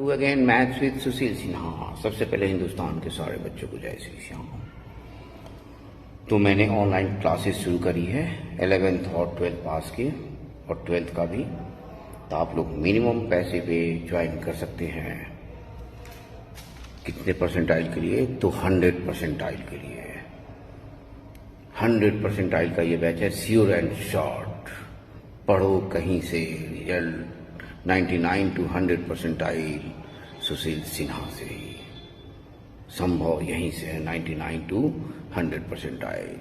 Again maths with सुशील सिन्हा। सबसे पहले हिंदुस्तान के सारे बच्चों को जय श्री श्याम। तो मैंने ऑनलाइन क्लासेस शुरू करी है 11th और 12th पास के और 12th का भी। तो आप लोग मिनिमम पैसे पे ज्वाइन कर सकते हैं। कितने परसेंटाइल के लिए? तो 100 परसेंटाइल के लिए। 100 परसेंटाइल का ये बैच है, श्योर एंड शॉर्ट। पढ़ो कहीं से रिजल्ट 99 to 100 परसेंटाइल सुशील सिन्हा से ही संभव, यहीं से है 99 to 100 परसेंटाइल।